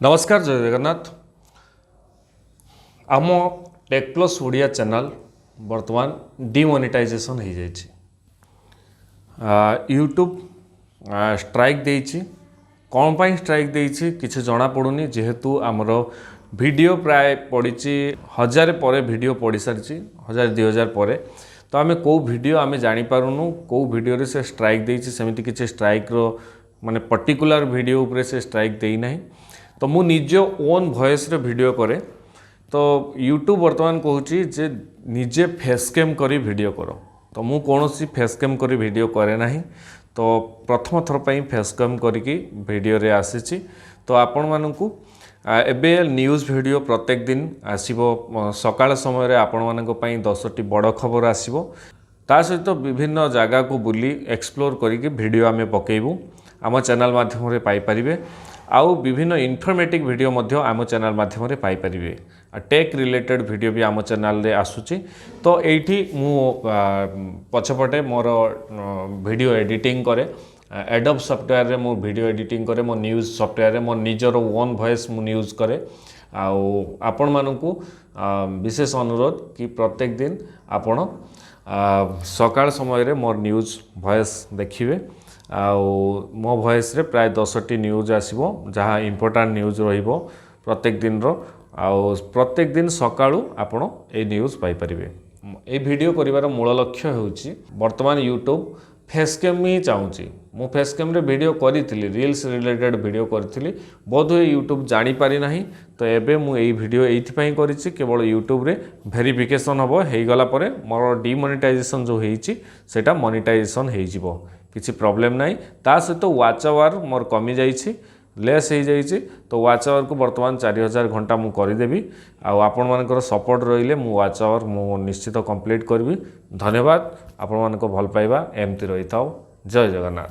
नमस्कार जय जगन्नाथ आम टेक प्लस ओडिया चैनल बर्तमान डिमोनेटाइजेशन हो जाइए यूट्यूब स्ट्राइक देइछि कौन पाई स्ट्राइक देइछि किछि जना पड़ुनी जेहेतु आमर वीडियो प्राय पड़ी 1000 पर वीडियो पड़ी सारी 1000-2000 पर तो आम कौ वीडियो आम जापारूँ कौ वीडियो से स्ट्राइक देइछि सेमिति किछि स्ट्राइक रो माने पर्टिकुलर वीडियो उपरे से स्ट्राइक देई नाही तो मु निज ओन वॉइस रे वीडियो करे तो यूट्यूब वर्तमान कहूँ जे निजे फेसकेम करी वीडियो कर तो मु कौनसी फेसकेम करी वीडियो करे नाही तो प्रथम थर पर फेसकेम करी वीडियो रे आसी तो आपण मानकु एबे न्यूज़ वीडियो प्रत्येक दिन आसीबो सकाळ समय रे आपण मानक पई 10टी बड़ खबर आसीबो ता सहित विभिन्न जगह को बुली एक्सप्लोर करी वीडियो आमे पकेइबू आम चैनल माध्यम रे पाई परिबे आउ विभिन्न इनफॉर्मेटिव वीडियो मध्य आम चैनल माध्यम रे पाई परिबे टेक रिलेटेड वीडियो भी आम चैनल रे आसुची तो एठी मु पछपटे मोर वीडियो एडिटिंग करे एडोब सॉफ्टवेयर रे मो वीडियो एडिटिंग करे मो न्यूज़ सॉफ्टवेयर रे मो निजर ओन वॉइस मु यूज करे आपण मानकु विशेष अनुरोध कि प्रत्येक दिन आपण सकाळ समय रे मोर न्यूज़ वॉइस देखिबे मो वॉइस रे प्राय 10टी न्यूज़ आसीबो जहाँ इम्पोर्टेंट न्यूज़ रहिबो प्रत्येक दिन रो प्रत्येक दिन सकाळू आपण ए न्यूज़ पाई परिबे ए वीडियो करिवार मूल लक्ष्य होउची वर्तमान यूट्यूब फेसकेम ही चाहूँगी मु फेसकेम रे वीडियो करी रील्स रिलेटेड वीडियो करी बोध हुए यूट्यूब जानी पारि नाही तो एबे मु एई वीडियो एइथिपई करिछि केवल यूट्यूब रे वेरिफिकेशन हबो हेई गला परे मोर डिमोनेटाइजेशन जो हेइछि सेटा मोनेटाइजेशन हेइ जिवो किसी प्रॉब्लम नाही ता सहित वाच आवर मोर कमी जाइछि लेस हो जाइए तो वाच आवर को बर्तमान 4000 घंटा मु करदेवी आपण मानकर सपोर्ट रहिले मु वाच आवर मु निश्चित कंप्लीट करबी धन्यवाद आपण मानक भल पाइबा एमती रही था जय जगन्नाथ।